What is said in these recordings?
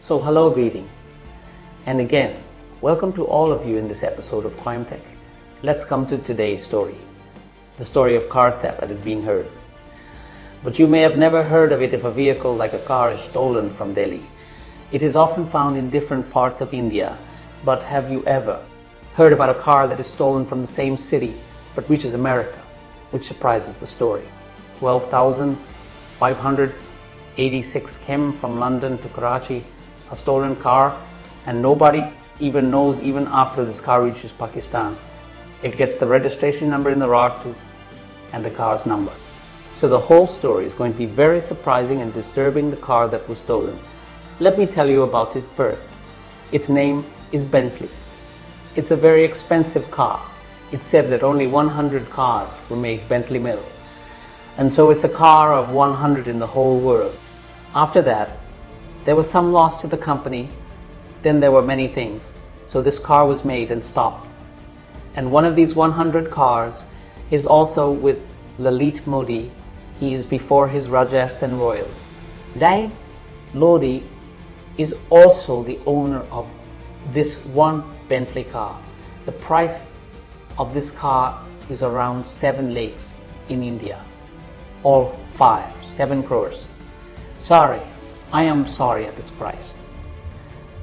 So hello, greetings. And again, welcome to all of you in this episode of Crime Tech. Let's come to today's story. The story of car theft that is being heard. But you may have never heard of it if a vehicle like a car is stolen from Delhi. It is often found in different parts of India. But have you ever heard about a car that is stolen from the same city but reaches America, which surprises the story? 12,586 km from London to Karachi, a stolen car, and nobody even knows even after this car reaches Pakistan. It gets the registration number in the ROT and the car's number. So the whole story is going to be very surprising and disturbing, the car that was stolen. Let me tell you about it first. Its name is Bentley. It's a very expensive car. It's said that only 100 cars were made Bentley Mill. And so it's a car of 100 in the whole world. After that, there was some loss to the company. Then there were many things. So this car was made and stopped. And one of these 100 cars is also with Lalit Modi. He is before his Rajasthan Royals. Lalit Modi is also the owner of this one Bentley car. The price of this car is around 7 lakhs in India, or 7 crores. Sorry, I am sorry at this price.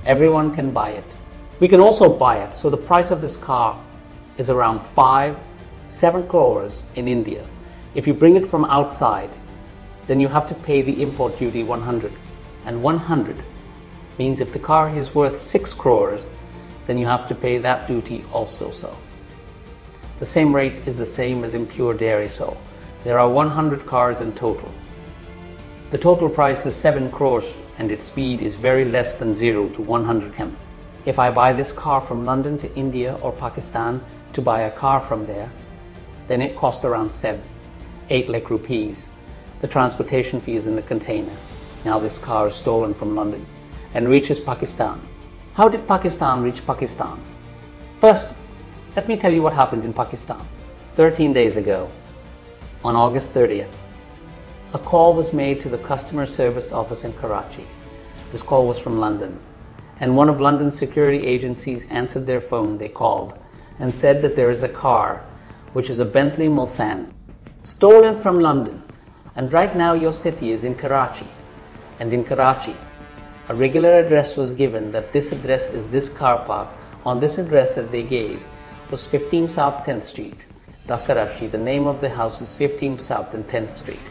Everyone can buy it. We can also buy it, so the price of this car is around 7 crores in India. If you bring it from outside, then you have to pay the import duty 100. And 100 means if the car is worth 6 crores, then you have to pay that duty also so. The same rate is the same as in pure dairy so. There are 100 cars in total. The total price is 7 crores and its speed is very less than 0 to 100 km. If I buy this car from London to India or Pakistan to buy a car from there, then it costs around 8 lakh rupees. The transportation fee is in the container. Now this car is stolen from London and reaches Pakistan. How did Pakistan reach Pakistan? First, let me tell you what happened in Pakistan. 13 days ago, on August 30th, a call was made to the customer service office in Karachi. This call was from London, and one of London's security agencies answered their phone. They called and said that there is a car, which is a Bentley Mulsanne, stolen from London, and right now your city is in Karachi. And in Karachi, a regular address was given that this address is this car park. On this address that they gave was 15 South 10th Street. The Karachi, the name of the house is 15 South and 10th Street.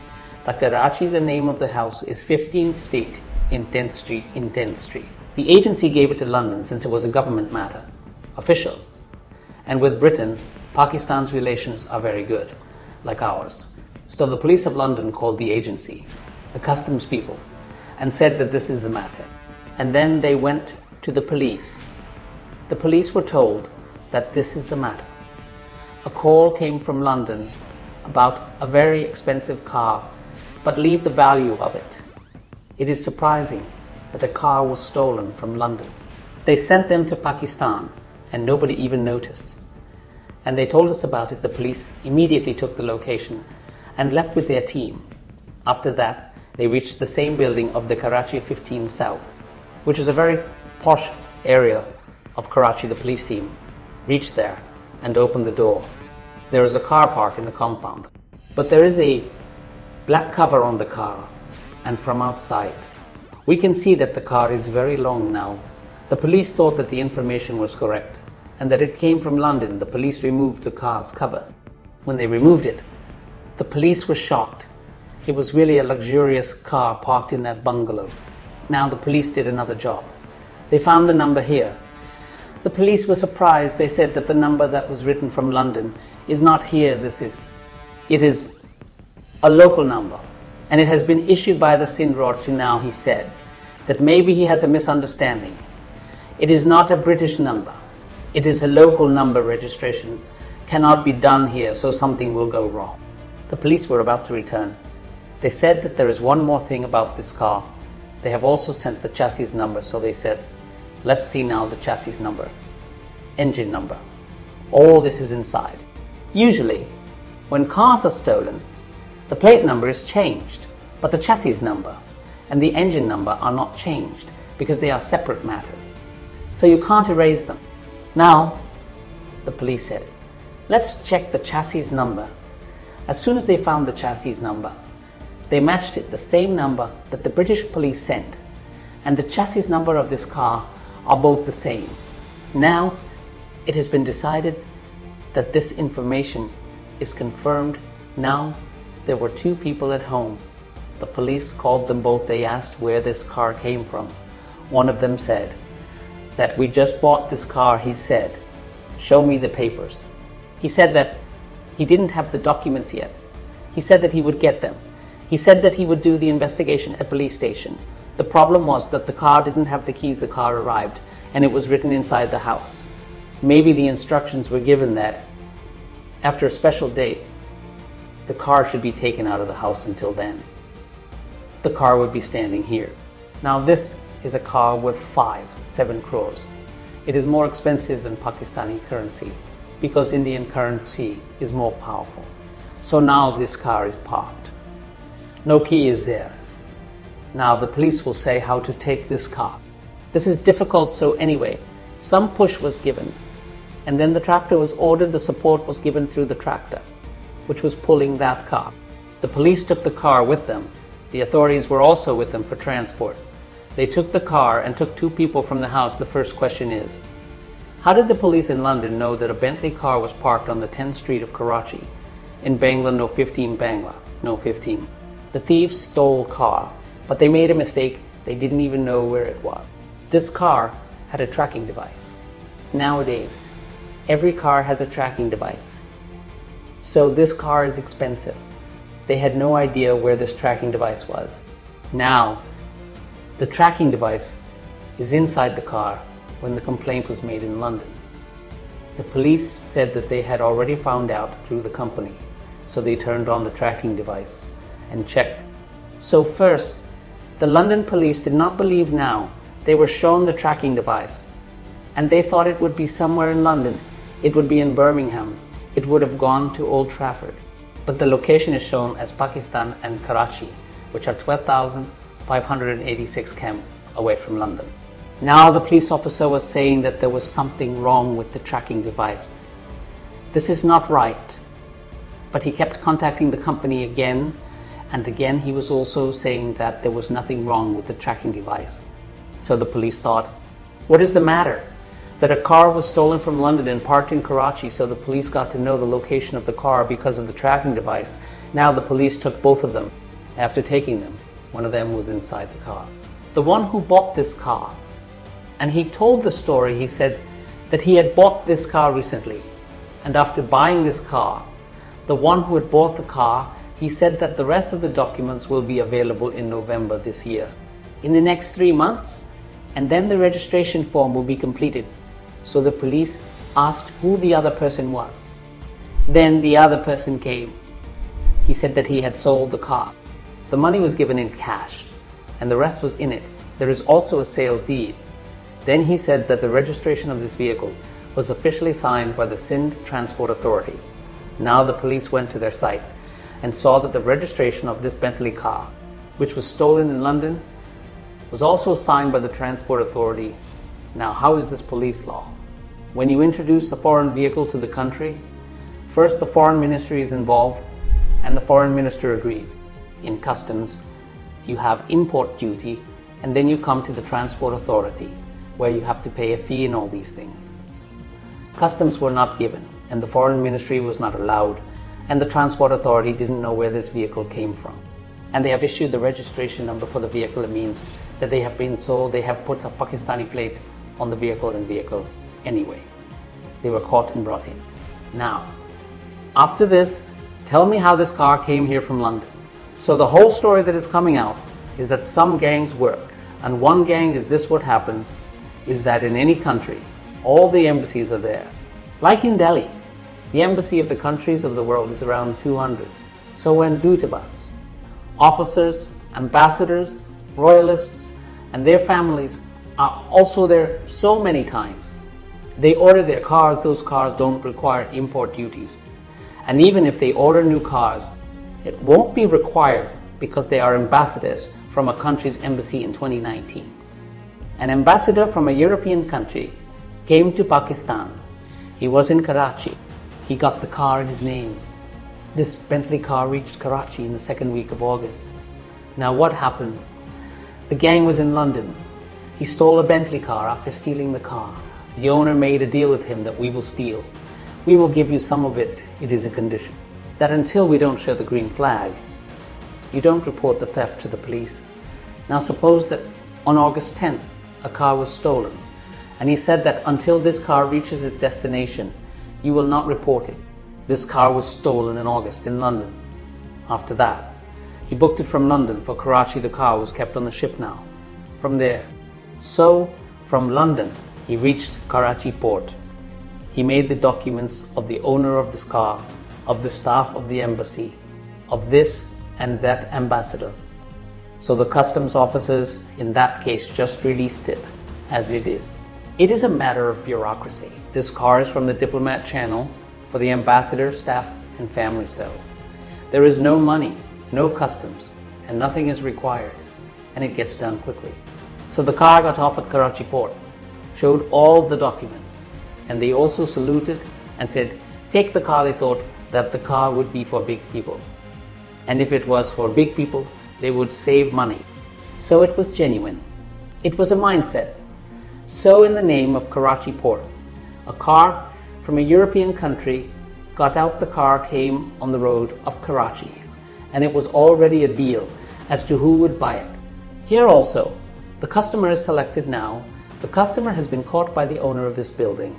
The Karachi, the name of the house is 15th Street in 10th Street in 10th Street. The agency gave it to London since it was a government matter, official. And with Britain, Pakistan's relations are very good, like ours. So the police of London called the agency, the customs people, and said that this is the matter. And then they went to the police. The police were told that this is the matter. A call came from London about a very expensive car, but leave the value of it. It is surprising that a car was stolen from London. They sent them to Pakistan and nobody even noticed. And they told us about it. The police immediately took the location and left with their team. After that, they reached the same building of the Karachi 15 South, which is a very posh area of Karachi. The police team reached there and opened the door. There is a car park in the compound, but there is a black cover on the car, and from outside, we can see that the car is very long now. The police thought that the information was correct and that it came from London. The police removed the car's cover. When they removed it, the police were shocked. It was really a luxurious car parked in that bungalow. Now the police did another job. They found the number here. The police were surprised. They said that the number that was written from London is not here. It is a local number. And it has been issued by the Sindrod to now, he said, that maybe he has a misunderstanding. It is not a British number. It is a local number. Registration cannot be done here, so something will go wrong. The police were about to return. They said that there is one more thing about this car. They have also sent the chassis number, so they said, let's see now the chassis number, engine number. All this is inside. Usually, when cars are stolen, the plate number is changed, but the chassis number and the engine number are not changed. because they are separate matters. So you can't erase them. Now, the police said, let's check the chassis number. As soon as they found the chassis number, they matched it the same number that the British police sent, and the chassis number of this car are both the same. Now, it has been decided that this information is confirmed. Now, there were two people at home. The police called them both. They asked where this car came from. One of them said that we just bought this car. He said, show me the papers. He said that he didn't have the documents yet. He said that he would get them. He said that he would do the investigation at a police station. The problem was that the car didn't have the keys. The car arrived and it was written inside the house. Maybe the instructions were given that after a special date, the car should be taken out of the house. Until then, the car would be standing here. Now this is a car worth 7 crores. It is more expensive than Pakistani currency because Indian currency is more powerful. So now this car is parked. No key is there. Now the police will say how to take this car. This is difficult, so anyway, some push was given, and then the tractor was ordered. The support was given through the tractor, which was pulling that car. The police took the car with them. The authorities were also with them for transport. They took the car and took 2 people from the house. The first question is, how did the police in London know that a Bentley car was parked on the 10th Street of Karachi in Bangla, no 15 Bangla, no 15? The thieves stole car, but they made a mistake. They didn't even know where it was. This car had a tracking device. Nowadays, every car has a tracking device. So this car is expensive. They had no idea where this tracking device was. Now, the tracking device is inside the car when the complaint was made in London. The police said that they had already found out through the company, so they turned on the tracking device and checked. So first, the London police did not believe. Now they were shown the tracking device and they thought it would be somewhere in London. It would be in Birmingham. It would have gone to Old Trafford. But the location is shown as Pakistan and Karachi, which are 12,586 km away from London. Now the police officer was saying that there was something wrong with the tracking device. This is not right. But he kept contacting the company again and again. He was also saying that there was nothing wrong with the tracking device. So the police thought, what is the matter? That a car was stolen from London and parked in Karachi, so the police got to know the location of the car because of the tracking device. Now the police took both of them. After taking them, one of them was inside the car. The one who bought this car, and he told the story. He said that he had bought this car recently, and after buying this car, the one who had bought the car, he said that the rest of the documents will be available in November this year, in the next 3 months, and then the registration form will be completed. So the police asked who the other person was. Then the other person came. He said that he had sold the car. The money was given in cash, and the rest was in it. There is also a sale deed. Then he said that the registration of this vehicle was officially signed by the Sindh Transport Authority. Now the police went to their site and saw that the registration of this Bentley car, which was stolen in London, was also signed by the Transport Authority. Now, how is this police law? When you introduce a foreign vehicle to the country, first the foreign ministry is involved and the foreign minister agrees. In customs, you have import duty, and then you come to the Transport Authority, where you have to pay a fee and all these things. Customs were not given, and the foreign ministry was not allowed, and the Transport Authority didn't know where this vehicle came from. And they have issued the registration number for the vehicle. It means that they have been sold. They have put a Pakistani plate on the vehicle anyway. They were caught and brought in. Now, after this, tell me how this car came here from London. So the whole story that is coming out is that some gangs work, and one gang is this. What happens is that in any country, all the embassies are there. Like in Delhi, the embassy of the countries of the world is around 200. So when Dutibas, officers, ambassadors, royalists, and their families are also there so many times. They order their cars. Those cars don't require import duties. And even if they order new cars, it won't be required because they are ambassadors from a country's embassy in 2019. An ambassador from a European country came to Pakistan. He was in Karachi. He got the car in his name. This Bentley car reached Karachi in the second week of August. Now what happened? The gang was in London. He stole a Bentley car after stealing the car. The owner made a deal with him that we will steal. We will give you some of it. It is a condition that until we don't show the green flag, you don't report the theft to the police. Now suppose that on August 10th, a car was stolen, and he said that until this car reaches its destination, you will not report it. This car was stolen in August in London. After that, he booked it from London. For Karachi, the car was kept on the ship now. From there, so from London, he reached Karachi port. He made the documents of the owner of this car, of the staff of the embassy, of this and that ambassador. So the customs officers in that case just released it as it is. It is a matter of bureaucracy. This car is from the diplomat channel for the ambassador, staff and family cell. There is no money, no customs, and nothing is required, and it gets done quickly. So the car got off at Karachi port, showed all the documents, and they also saluted and said, take the car. They thought that the car would be for big people. And if it was for big people, they would save money. So it was genuine. It was a mindset. So in the name of Karachi port, a car from a European country got out. The car came on the road of Karachi, and it was already a deal as to who would buy it. Here also, the customer is selected now. The customer has been caught by the owner of this building,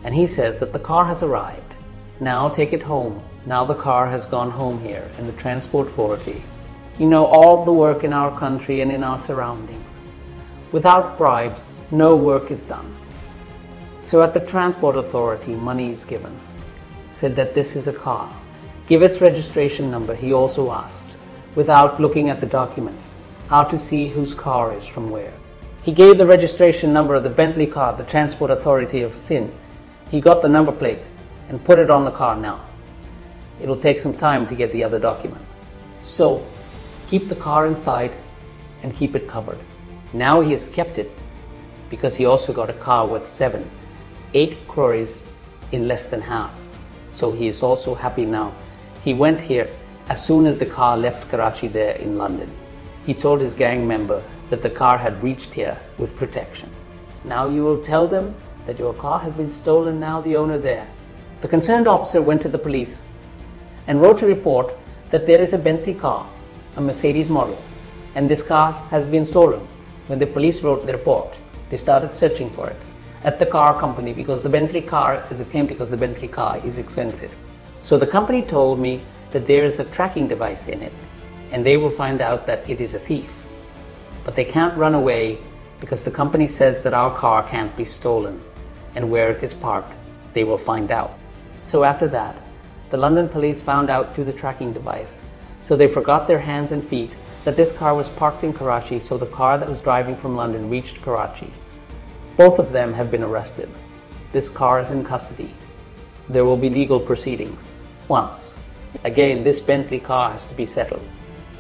and he says that the car has arrived. Now take it home. Now the car has gone home here in the Transport Authority. You know, all the work in our country and in our surroundings. Without bribes, no work is done. So at the Transport Authority, money is given. Said that this is a car. Give its registration number, he also asked, without looking at the documents, how to see whose car is from where. He gave the registration number of the Bentley car, the Transport Authority of Sindh. He got the number plate and put it on the car now. It'll take some time to get the other documents. So, keep the car inside and keep it covered. Now he has kept it because he also got a car worth 8 crores in less than half. So he is also happy now. He went here as soon as the car left Karachi there in London. He told his gang member that the car had reached here with protection. Now you will tell them that your car has been stolen, now the owner there. The concerned officer went to the police and wrote a report that there is a Bentley car, a Mercedes model, and this car has been stolen. When the police wrote the report, they started searching for it at the car company because the Bentley car is expensive. So the company told me that there is a tracking device in it, and they will find out that it is a thief. But they can't run away because the company says that our car can't be stolen, and where it is parked, they will find out. So after that, the London police found out through the tracking device. So they forgot their hands and feet that this car was parked in Karachi, so the car that was driving from London reached Karachi. Both of them have been arrested. This car is in custody. There will be legal proceedings. Once again, this Bentley car has to be settled.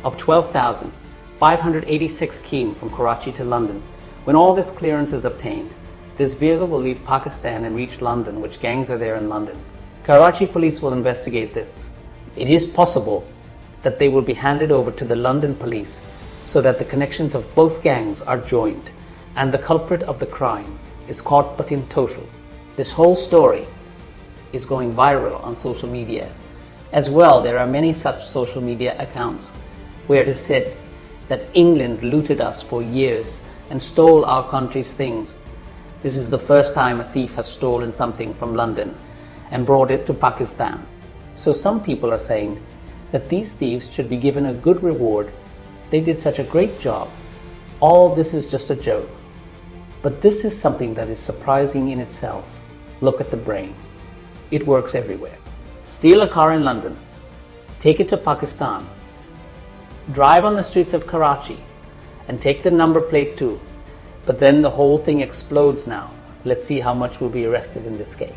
Of 12,586 km from Karachi to London, when all this clearance is obtained, this vehicle will leave Pakistan and reach London, which gangs are there in London. Karachi police will investigate this. It is possible that they will be handed over to the London police so that the connections of both gangs are joined and the culprit of the crime is caught. But in total, this whole story is going viral on social media. As well, there are many such social media accounts where it is said that England looted us for years and stole our country's things. This is the first time a thief has stolen something from London and brought it to Pakistan. So some people are saying that these thieves should be given a good reward. They did such a great job. All this is just a joke. But this is something that is surprising in itself. Look at the brain. It works everywhere. Steal a car in London, take it to Pakistan, drive on the streets of Karachi and take the number plate too. But then the whole thing explodes now. Let's see how much will be arrested in this case.